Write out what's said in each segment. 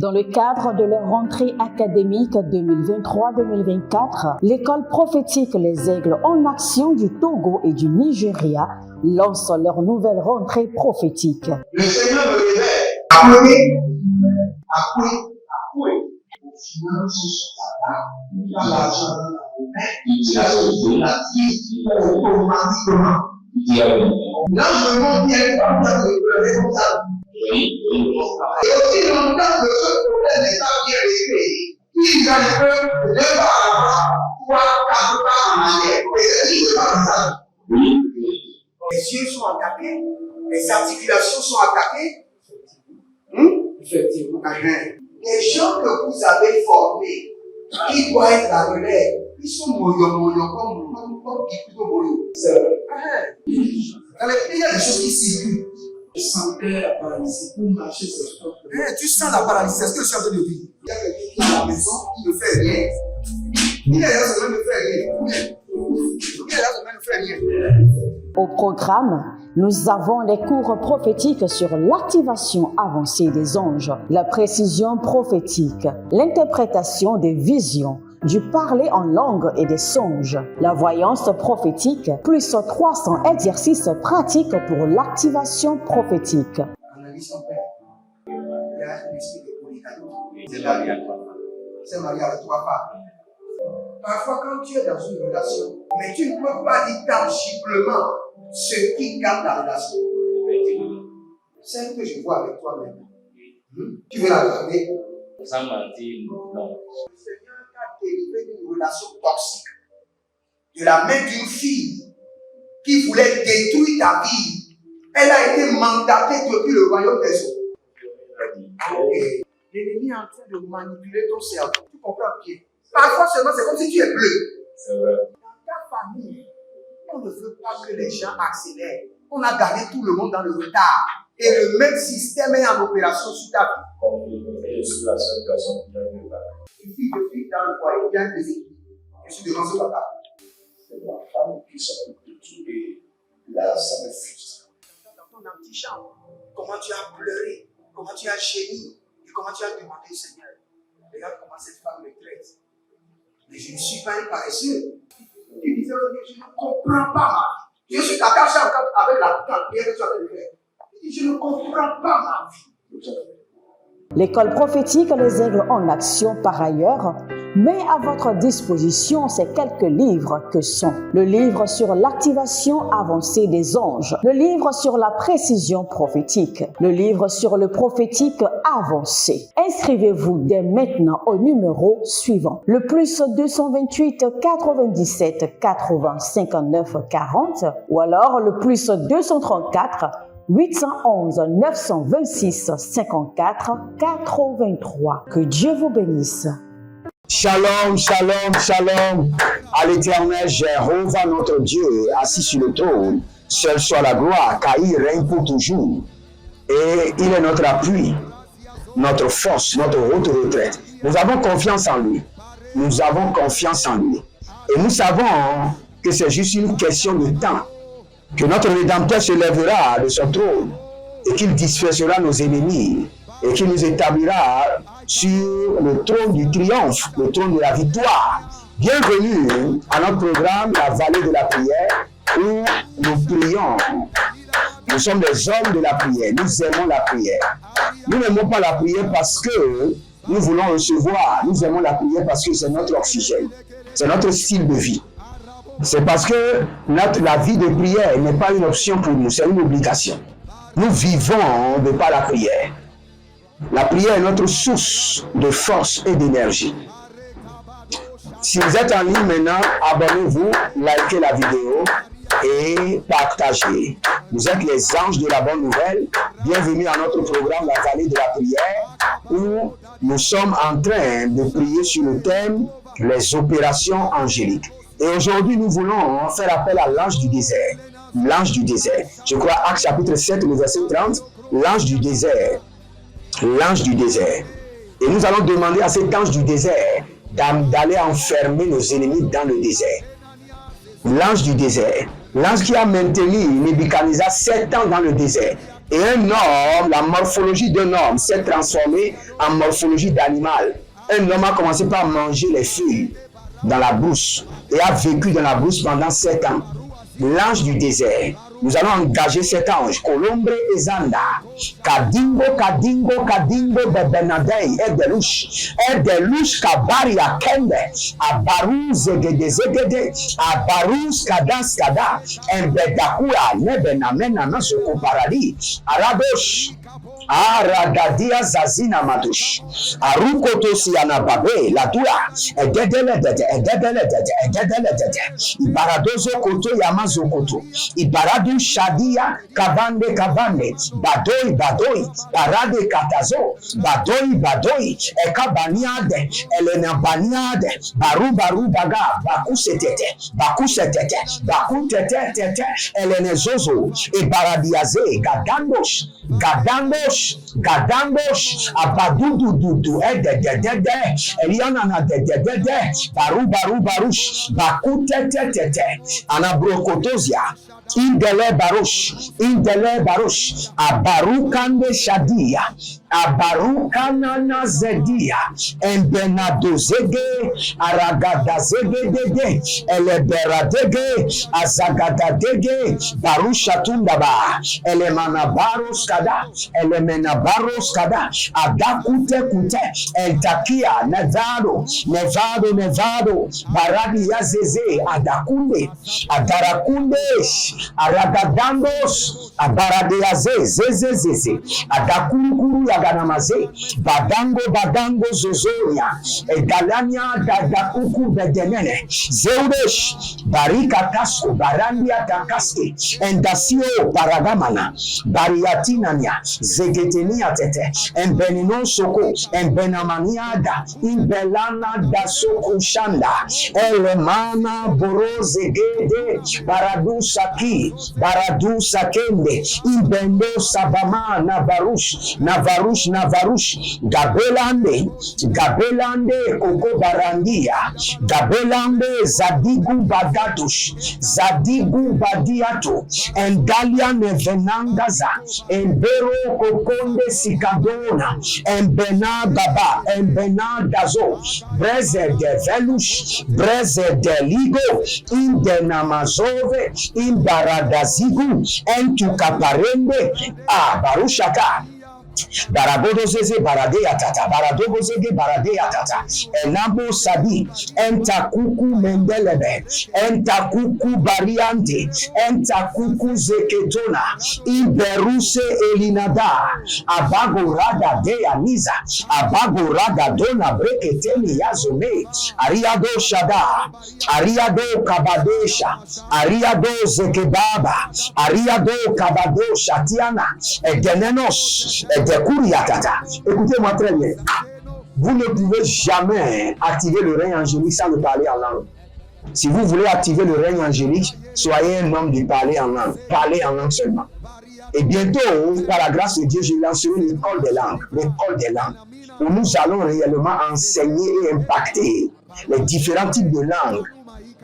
Dans le cadre de leur rentrée académique 2023-2024, l'école prophétique Les Aigles en Action du Togo et du Nigeria lance leur nouvelle rentrée prophétique. Le Seigneur me révèle. Appelez. Vos finances sont là. Pas l'argent dans la vie automatiquement. Là, je me montre bien pas de pleurer comme ça. Et aussi longtemps que ce problème n'est pas bien réglé, ils ont peur de ne pas avoir 3, 4 pas en arrière. Et c'est ce pas ça. Les yeux sont attaqués, les articulations sont attaquées. Effectivement. Les gens que vous avez formés, qui doivent être la relève, ils sont moyo comme plutôt moyo. C'est vrai. Dans les pays, il y a des choses qui circulent. Je sentais la paralysie pour marcher sur ce corps. Tu sens la paralysie, c'est ce que je suis en train de dire. Il y a quelqu'un qui est à la maison, qui ne fait rien. Il est là, ça ne fait rien. Au programme, nous avons les cours prophétiques sur l'activation avancée des anges, la précision prophétique, l'interprétation des visions, du parler en langue et des songes, la voyance prophétique, plus 300 exercices pratiques pour l'activation prophétique. Analyse ton père. Il y a un esprit de polygamy. C'est marié à 3 femmes. C'est marié avec 3 femmes. Parfois, quand tu es dans une relation, mais tu ne peux pas dire tangiblement ce qui garde la relation. Celle que je vois avec toi maintenant. Tu veux la garder? Sans mentir, non. Le Seigneur t'a délivré d'une relation toxique. De la main d'une fille qui voulait détruire ta vie. Elle a été mandatée depuis le royaume des eaux. L'ennemi est en train de manipuler ton cerveau. Tu comprends bien? Parfois seulement, c'est comme si tu es bleu. C'est vrai. Dans ta famille, on ne veut pas que les gens accélèrent. On a gardé tout le monde dans le retard. Et le même système est en opération sur ta vie. Je suis la seule personne qui a eu le bac. Une fille de fille dans le foyer, bien déséquilibrée. Je suis devant ce papa. C'est ma femme qui s'occupe de tout et là, ça me frustre. Dans ton antichambre, comment tu as pleuré, comment tu as gémi et comment tu as demandé au Seigneur. Regarde comment cette femme me traite. Mais je ne suis pas un paresseux. Tu disais, je ne comprends pas ma vie. Je suis attaché avec la prière que tu as fait de faire. Je ne comprends pas ma vie. L'école prophétique Les Aigles en Action, par ailleurs, met à votre disposition ces quelques livres que sont le livre sur l'activation avancée des anges, le livre sur la précision prophétique, le livre sur le prophétique avancé. Inscrivez-vous dès maintenant au numéro suivant, le plus 228 97 80 59 40 ou alors le plus 234 811 926 54 83. Que Dieu vous bénisse. Shalom, shalom, shalom. À l'Éternel, Jéhovah notre Dieu, assis sur le trône, seul soit la gloire, car il règne pour toujours. Et il est notre appui, notre force, notre haute retraite. Nous avons confiance en lui. Nous avons confiance en lui. Et nous savons que c'est juste une question de temps que notre Rédempteur se lèvera de son trône et qu'il dispersera nos ennemis et qu'il nous établira sur le trône du triomphe, le trône de la victoire. Bienvenue à notre programme, la vallée de la prière, où nous prions. Nous sommes des hommes de la prière, nous aimons la prière. Nous n'aimons pas la prière parce que nous voulons recevoir, nous aimons la prière parce que c'est notre oxygène, c'est notre style de vie. C'est parce que la vie de prière n'est pas une option pour nous, c'est une obligation. Nous vivons de par la prière. La prière est notre source de force et d'énergie. Si vous êtes en ligne maintenant, abonnez-vous, likez la vidéo et partagez. Vous êtes les anges de la bonne nouvelle. Bienvenue à notre programme La Vallée de la prière où nous sommes en train de prier sur le thème les opérations angéliques. Et aujourd'hui, nous voulons faire appel à l'ange du désert. L'ange du désert. Je crois Actes chapitre 7, le verset 30. L'ange du désert. L'ange du désert. Et nous allons demander à cet ange du désert d'aller enfermer nos ennemis dans le désert. L'ange du désert. L'ange qui a maintenu Nebuchadnezzar 7 ans dans le désert. Et un homme, la morphologie d'un homme s'est transformée en morphologie d'animal. Un homme a commencé par manger les feuilles dans la brousse et a vécu dans la brousse pendant 7 ans. L'ange du désert. Nous allons engager cet ange. Colombre et Zanda. Kadingo, Kadingo, Kadingo, Bebenadei, Edelush. Edelush, Kabaria, Kende. Abarou, Zegede, Zegede. Abarou, Skada, Skada. Embedakura, Nebenamena, Nasoko Paradi. Aradosh. Aragadia Zazina Madush. Arukoto Sianababe, Latua. Ededele, Ededele, Ededele, Ibaradozo Koto, Yamazo Koto. Ibaradu Shadia, Kavande, Kavande. Badoi, Badoi. Parade Katazo. Badoi, Badoi. Ekabaniade. Elena Baniade. Baru, Baru, Baga. Baku Setete. Baku Setete. Baku Tete, Tete. Elene Zozo. Ibaradiaze. Gadandosh. Gadandosh, Gadandosh, Abadudududu, Edededede, Eliana Dededede, Baru Baru Barush, Bakute Tete, Anabrokotosia, Indele Barush, Abarukande Shadia, Abarukana Zedia, Embenadozege, Aragadazege, Eleberadege, Azagadadege, Barushatundaba, Elemanabaros Kada, Elemenabaros Kada, Adakute Kute, Entakia, Nevado, Baradi Yazeze, Adakunde, Adarakunde, Aragadandos, Abaradeaze, Zeze, Adakurukuru Yaganamaze, Badango, Zozonia, Egalania, Dadakuku Bedenene, Zeudesh, Barika Casco, Barandia Takaske, Endasio Paragamana, Bariatinania, Zegetenia Tete, Embenino Soko, Embenamaniada, Imbelana da Soko Shanda, Elemana Borozegede, Baradu Sakende, Ibendo Sabama, Navarush, Gabelande, Koko Barandia, Gabelande, Zadigu Badiato, Endalia Nevenangaza, Embero Kokonde Sikadona, Embena Baba, Embena Dazo, Breze de Velush, Breze de Ligo, Indenamazove, Imbaradazigu, Entukaparende, Barushaka. Baragodo zeze barade atata, baradogo zege barade atata, enabo sabi, entakuku mendelebe, entakuku bariante, entakuku zeketona, iberuse elinada, abago rada de aniza, abago rada dona breketeni yazome, ariado shada, ariado kabadesha, ariado zekebaba, ariado kabadosha tiana, edenenos, écoutez-moi très bien. Vous ne pouvez jamais activer le règne angélique sans le parler en langue. Si vous voulez activer le règne angélique, soyez un homme de parler en langue. Parlez en langue seulement. Et bientôt, par la grâce de Dieu, je lancerai l'école des langues, où nous allons réellement enseigner et impacter les différents types de langues.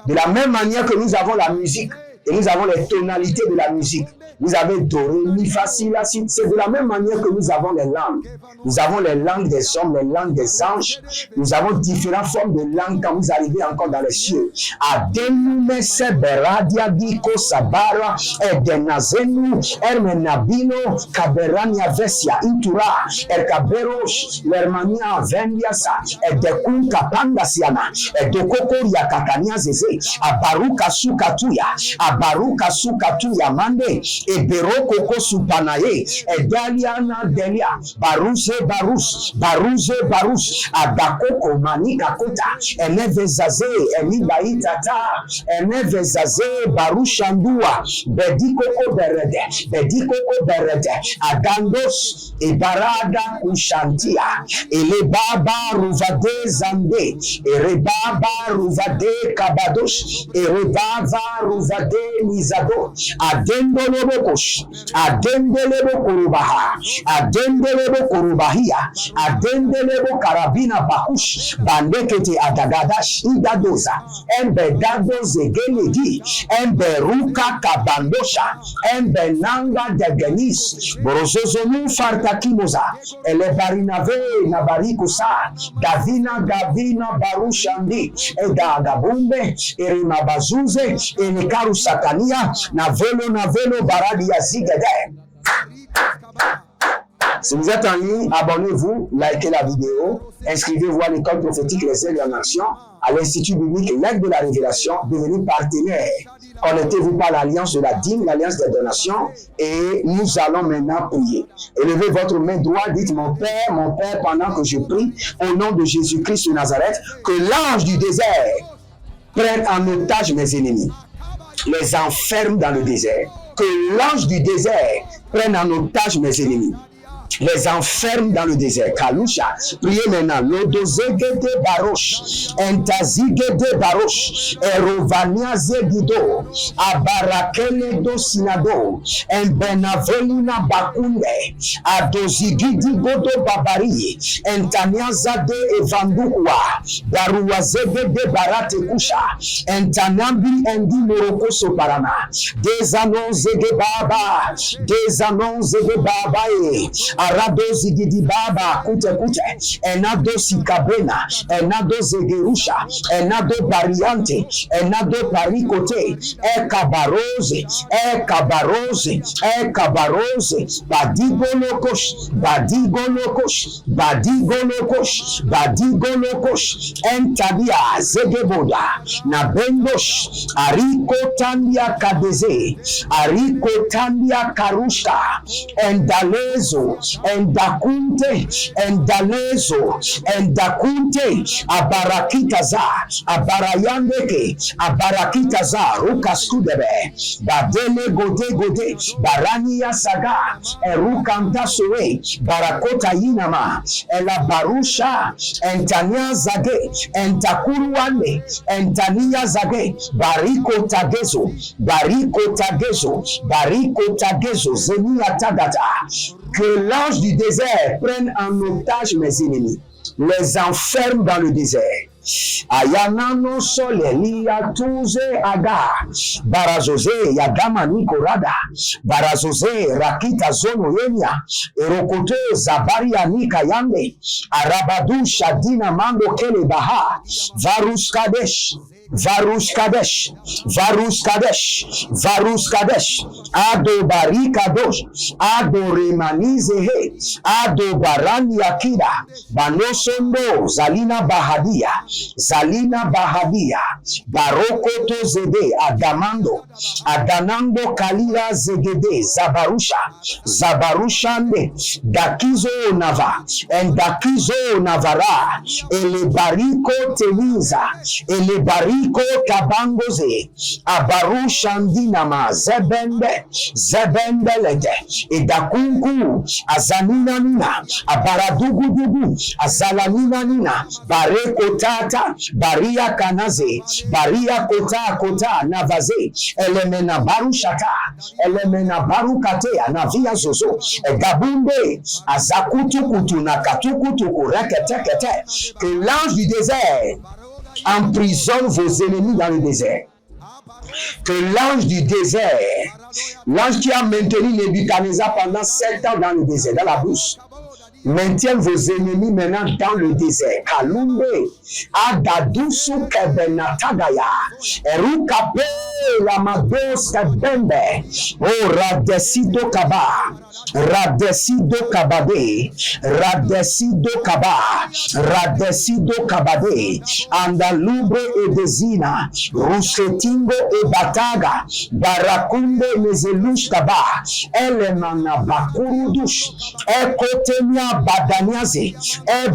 De la même manière que nous avons la musique et nous avons les tonalités de la musique. Vous avez doré, mi, fa, si, la, si. C'est de la même manière que nous avons les langues. Nous avons les langues des hommes, les langues des anges. Nous avons différentes formes de langues quand vous arrivez encore dans les cieux. Adenume seberadia diko sabara edenazenu ermenabino kaberania vesia intura erkaberos lermania vendiasa edekun kapandasiana edokokoria kakania zeze abaruka sukatuya mande Eberoko supanaye, Edaliana delia, Baruze, Adakoko, Manika kota, Enevezaze, Enibaitata, Enevezaze, Barushandua, Bedikoko berede, Adandos, Ebarada kushantia, Elebaba ruvade zande, Erebaba ruvade kabadosh, Erebaba ruvade nizado, adendolebo kosh, adendelebo kurubaha, adendelebo kurubahia, adendelebo karabina bakush, bandekete adagadash, idadoza, embedado zegeledi, emberuka kabandosha, embenanga degenis, borozozonu fartakimoza, elebarinave nabarikusa, davina barushandi, edagabumbe, erimabazuze, enikaru sakania, navelo baradi ya zigede. Si vous êtes en ligne, abonnez-vous, likez la vidéo, inscrivez-vous à l'école prophétique Les Aigles en Action, à l'Institut biblique L'Aigle de la Révélation, devenez partenaire. Connectez-vous par l'alliance de la dîme, l'alliance des donations, et nous allons maintenant prier. Élevez votre main droite, dites mon Père, pendant que je prie, au nom de Jésus-Christ de Nazareth, que l'ange du désert prenne en otage mes ennemis, les enferme dans le désert, que l'ange du désert prenne en otage mes ennemis, les enferme dans le désert. Kalusha, priez maintenant. Lodozegede barosh, entazigede barosh, erovania zegido, abarakele do sinado, embenavelina bakunde, adozigidi godo babari, entaniazade evandukwa, daruazegede barate kusha, entanambi endi morokoso parana, dezanonzege baba, Arado zigidi baba kute enado sikabena enado zegerusha enado variante enado parikote ekabaroze badigolokosh entabia zegeboda nabendosh ariko tandia kadeze ariko tandia karushka endalezo endakunte abarakitaza abarakitaza rukaskudebe badele gode barani ya saga erukanta soe barakota yinama elabarusha entania zage entakuruane entania zage bariko tagezo zenia tagata. Que l'ange du désert prenne en otage mes ennemis, les enferme dans le désert. Ayanano sole liya tuze aga barazoze yagama nikorada barazoze rakita zono yenya erokote zabari ya nika yande arabadu shadina mando kele baha Varush Kadesh, Ado Barikadosh, Ado Remanizehe, Ado Barani Akida, Banosondo, Zalina Bahadia, Barokoto Zede, Adanando Kalira Zegede, Zabarushande, Dakizo Nava, and Dakizo Navara, Elebariko Teliza, Elebariko Kabangoze, Abarushandinama, Zebendelede, Edakunku, Azanina Nina, Abaradugudugu, Azalanina Nina, Bareko Tata, Baria Kanaze, Baria Kota, Navaze, Elemena Barushata, Elemena Barukatea, Navia Zozo, Gabunde, Azakutukutu, Nakatukutu, Reketekete, que l'ange du désert emprisonne vos ennemis dans le désert. Que l'ange du désert, l'ange qui a maintenu Nebuchadnezzar pendant 7 ans dans le désert, dans la bouche, maintienne vos ennemis maintenant dans le désert. Kalumbe, Adadusu Kebenatagaya, Erukape, Lamados Kabembe, O Radesido Kaba, Radesido Kabade, Radesido Kabade, Andalubre e Dezina, Rusketingo e Bataga, Barakunde Mezelush Kaba, Elemana Bakurudush, Ekotenia Badaniaze,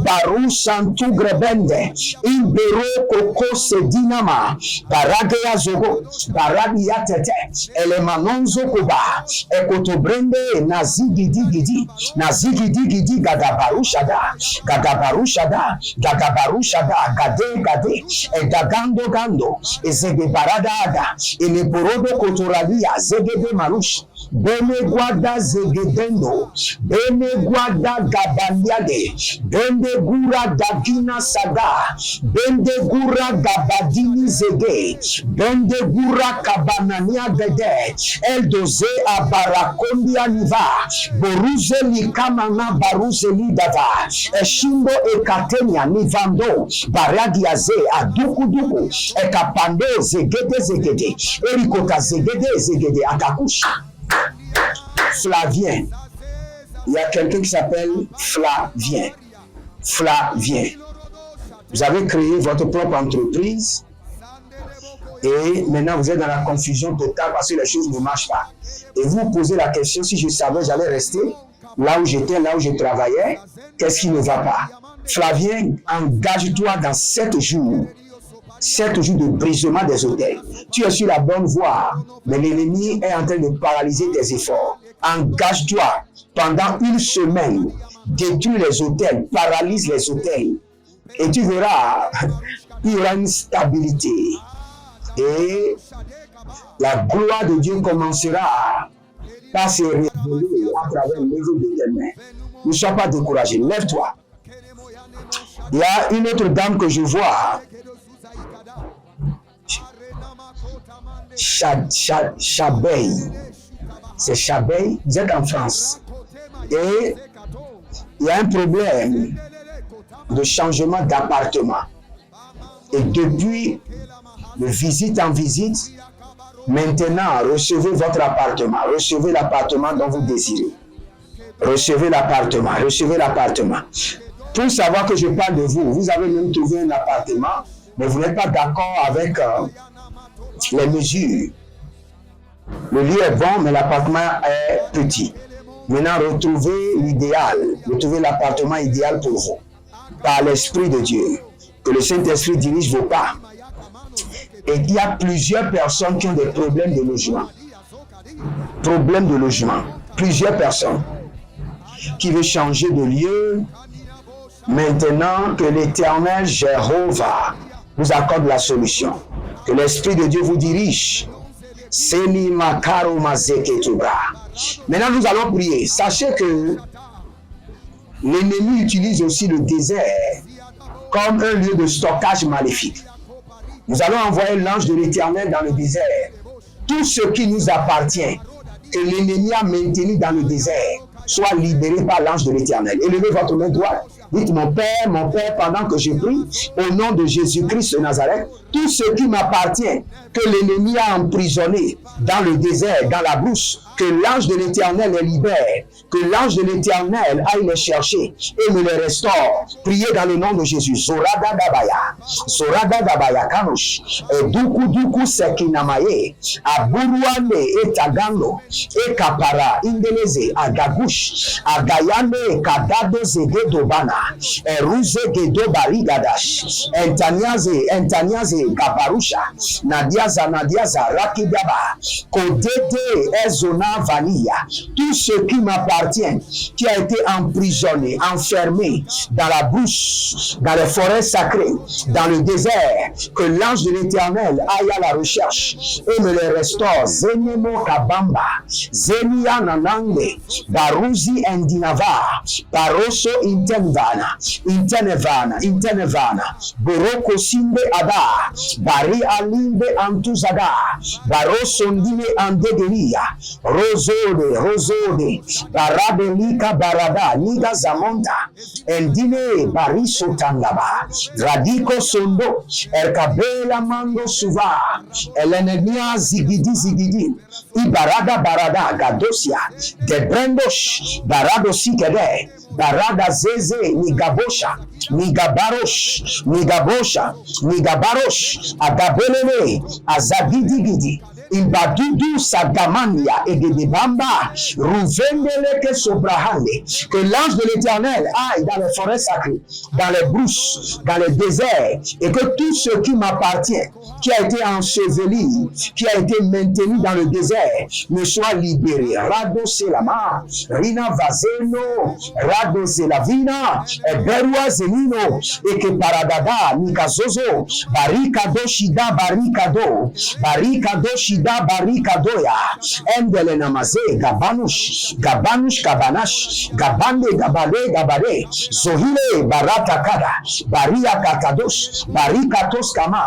Baru Santu Grebende, Imbero Koko Sedinama, Baragea Zogo, baradia tete, elemanonzo koba, ekotobrende, nazigidi gidi, nazigidi gidi, gadabarushada, gadabarushada, gadabarushada, gade, edagando gando, ezegebaradada, eleborodo kotoralia, zegede marush, bene guada zegedendo, bene guada gabaliade, bende gura dagina sada, bende gura gabadini zege, bende gura kabanania gede, eldoze abarakondia niva, boruze likamana baruze lidava, eshindo ekatenia nivando, baragiaze adukuduku, ekapando zegede, erikota zegede, akakusha. Flavien. Il y a quelqu'un qui s'appelle Flavien. Flavien. Vous avez créé votre propre entreprise et maintenant vous êtes dans la confusion totale parce que les choses ne marchent pas. Et vous vous posez la question, si je savais, j'allais rester là où j'étais, là où je travaillais, qu'est-ce qui ne va pas? Flavien, engage-toi dans 7 jours. 7 jours de brisement des autels. Tu es sur la bonne voie, mais l'ennemi est en train de paralyser tes efforts. Engage-toi pendant 1 semaine, détruis les autels, paralyse les autels, et tu verras, il y aura une stabilité. Et la gloire de Dieu commencera par se révéler à travers l'œuvre de tes mains. Ne sois pas découragé, lève-toi. Il y a une autre dame que je vois. Chabeille. C'est Chabeille. Vous êtes en France. Et il y a un problème de changement d'appartement. Et depuis de visite en visite, maintenant, recevez votre appartement. Recevez l'appartement dont vous désirez. Recevez l'appartement. Recevez l'appartement. Pour savoir que je parle de vous, vous avez même trouvé un appartement, mais vous n'êtes pas d'accord avec les mesures. Le lieu est bon, mais l'appartement est petit. Maintenant, retrouvez l'idéal. Retrouvez l'appartement idéal pour vous. Par l'Esprit de Dieu. Que le Saint-Esprit dirige vos pas. Et il y a plusieurs personnes qui ont des problèmes de logement. Problèmes de logement. Plusieurs personnes qui veulent changer de lieu. Maintenant que l'Éternel Jéhovah vous accorde la solution. Que l'Esprit de Dieu vous dirige. Maintenant, nous allons prier. Sachez que l'ennemi utilise aussi le désert comme un lieu de stockage maléfique. Nous allons envoyer l'ange de l'Éternel dans le désert. Tout ce qui nous appartient, que l'ennemi a maintenu dans le désert, soit libéré par l'ange de l'Éternel. Élevez votre main droite. Dites, mon Père, pendant que je prie, au nom de Jésus-Christ de Nazareth, tout ce qui m'appartient, que l'ennemi a emprisonné dans le désert, dans la brousse, que l'ange de l'Éternel les libère, que l'ange de l'Éternel aille les chercher et me les restaure. Priez dans le nom de Jésus. Zorada Dabaya Kanush, Duku Sekinamaye, Aburuane et Tagando, et Kapara, Indeleze, Agagush, Agayane, Kadado Zegedobana, Ruze Gedo Barigadash, Entaniaze, Kaparusha, Nadiaza, Rakidaba, Kodete, Ezona Vanilla, tout ce qui m'appartient, qui a été emprisonné, enfermé dans la brousse, dans les forêts sacrées, dans le désert, que l'ange de l'Éternel aille à la recherche et me les restaure. Zenemo Kabamba, Zenia Nanande, Baruzi Endinava, Paroso Intenevana, Boroko Sinde Ada, Bari Alinde Antuzada, Barosondine Andegeria, Rosode, Barabelika Barada, Niga Zamonta, Endine Bariso Tangaba, Radiko Sondo, Erkabela Mando Suva, Elenenia Zigidi, Barada, Gadosia, Debrendosh, Barado Sikede, Barada Zeze, Nigabarosh, Agabelele, Azagidigidi, Imbadudu Sagamania et de Bamba, Rouvendeleke Sobrahande. Que l'ange de l'Éternel aille dans les forêts sacrées, dans les brousses, dans les déserts, et que tout ce qui m'appartient, qui a été enseveli, qui a été maintenu dans le désert, ne soit libéré. Rado Selama, Rina Vazeno, Rado Selavina, Berua Zenino, et que Paradada, Nikazozo, Barikado Shida Barikado, Barikado Shida Barikadoya, Endele Namaze, Gabanush, Gabanush Kabanash, Gabande Gabale Gabale, Zohile Barata Kada, Baria Katados, Barikatos Kama,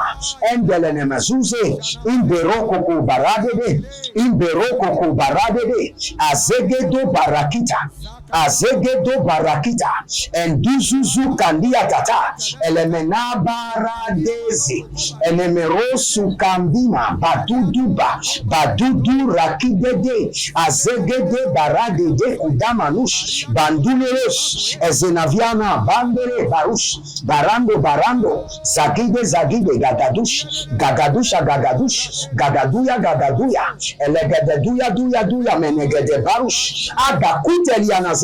Endele Namazuze, Imberoko Baradede, Imberoko Baradede, Azegedo Barakita, Azegedo Barakita, Enduzuzu Kandia Tata, Elemena Baradezi, Elemerosu Kambina, Baduduba, Badudu Rakidede, Azegede Baradede Kudamanush, Banduleros, Ezenaviana, Bandere Barush, Barando Barando, Zagide Zagide, Gagadush, Gagadusha Gagadush, Gagaduya Gagaduya, Elegededuya Duya Duya Menegede Barush, Agakuteliana.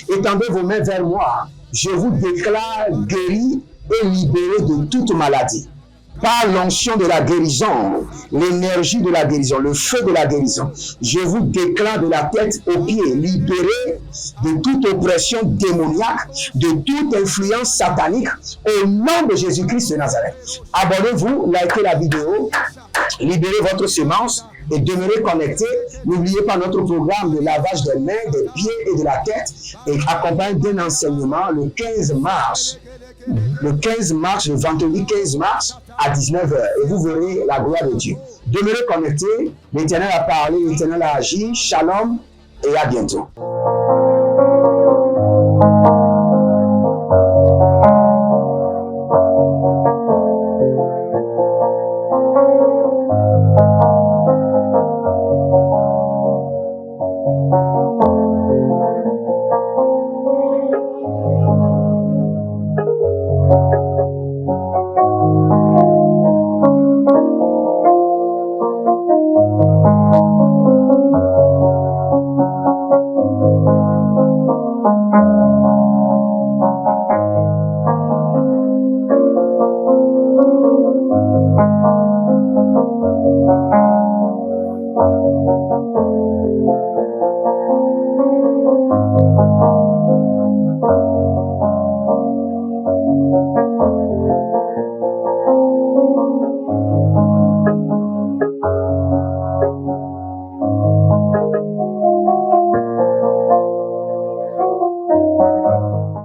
Étendez vos mains vers moi. Je vous déclare guéri et libéré de toute maladie. Par l'onction de la guérison, l'énergie de la guérison, le feu de la guérison, je vous déclare de la tête aux pieds, libéré de toute oppression démoniaque, de toute influence satanique, au nom de Jésus-Christ de Nazareth. Abonnez-vous, likez la vidéo, libérez votre semence et demeurez connectés. N'oubliez pas notre programme de lavage des mains, des pieds et de la tête, et accompagne d'un enseignement le 15 mars. Le 15 mars, le vendredi 15 mars à 19h, et vous verrez la gloire de Dieu. Demeurez connectés, l'Éternel a parlé, l'Éternel a agi. Shalom et à bientôt.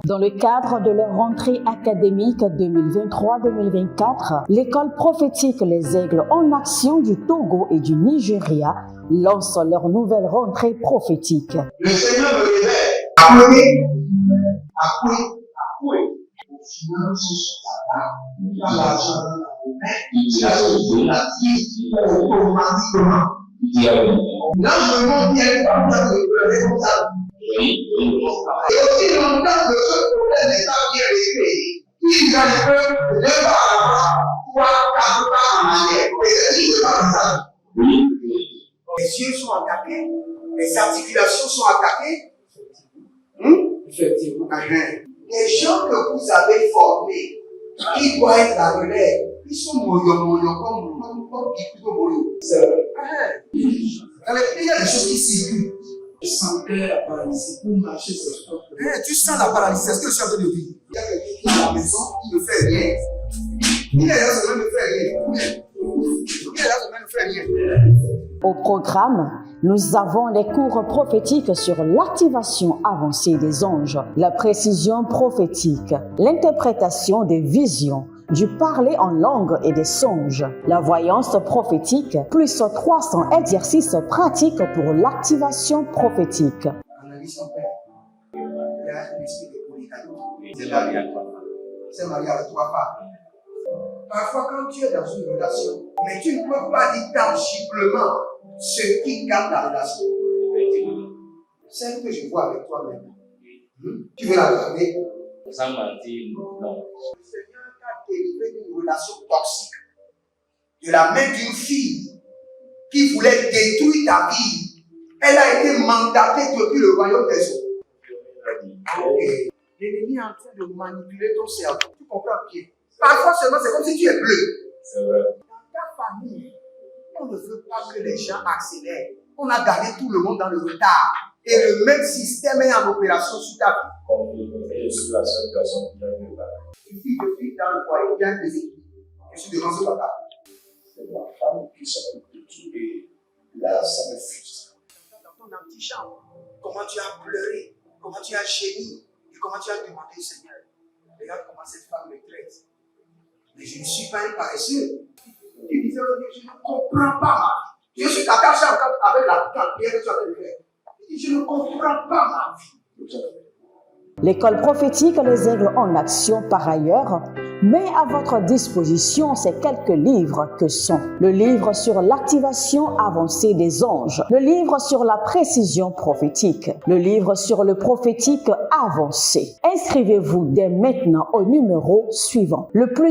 Dans le cadre de leur rentrée académique 2023-2024, l'école prophétique Les Aigles en Action du Togo et du Nigeria lance leur nouvelle rentrée prophétique. Le Seigneur me révèle. Appuyez. Au final, il a l'argent dans la main. Il a sauvé la vie automatiquement. Là, je me demande bien comment ça peut être comme ça. Et aussi longtemps que ce problème n'est pas bien réglé, il y a un peu de pas à l'avant, 3, 4 pas en arrière. Et c'est pas ça. Les yeux sont attaqués, les articulations sont attaquées. Effectivement. Les gens que vous avez formés, qui doivent être la relève, ils sont moyo comme plutôt moyo. C'est vrai. Dans les pays, il y a des choses qui circulent. Je sentais la paralysie pour marcher sur ce corps. Tu sens la paralysie, c'est ce que je suis en train de dire. Il y a quelqu'un qui est à la maison, qui ne fait rien. Il est là, ça ne fait rien. Il est là, ça ne fait rien. Au programme, nous avons les cours prophétiques sur l'activation avancée des anges, la précision prophétique, l'interprétation des visions, du parler en langue et des songes, la voyance prophétique, plus 300 exercices pratiques pour l'activation prophétique. Analyse ton père. Il y a un esprit de polygamie. C'est marié à 3 femmes. C'est marié à 3 femmes. Parfois, quand tu es dans une relation, mais tu ne peux pas dire tangiblement ce qui garde la relation. Celle que je vois avec toi-même. Tu veux la garder? Sans mentir, non. Le Seigneur t'a délivré d'une relation toxique. De la main d'une fille qui voulait détruire ta vie, elle a été mandatée depuis le royaume des eaux. Et l'ennemi est en train de manipuler ton cerveau. Tu comprends bien? Parfois seulement, c'est comme si tu es bleu. C'est vrai. Dans ta famille, on ne veut pas que les gens accélèrent. On a gardé tout le monde dans le retard. Et le même système est en opération sur ta vie. Comme je suis la seule personne qui a vu ça. Une fille de fille dans le foyer, il y a des équipes. Je suis devant ce papa. C'est ma femme qui s'occupe de tout et là, ça me frustre. Dans ton antichambre, comment tu as pleuré, comment tu as gémi et comment tu as demandé au Seigneur. Regarde comment cette femme me traite. Mais je ne suis pas un paresseux. Il disait, je ne comprends pas ma vie. Je suis attaché encore avec la prière que tu as fait de faire. Il dit, je ne comprends pas ma vie. L'école prophétique Les Aigles en Action, par ailleurs, met à votre disposition ces quelques livres que sont le livre sur l'activation avancée des anges, le livre sur la précision prophétique, le livre sur le prophétique avancé. Inscrivez-vous dès maintenant au numéro suivant. Le plus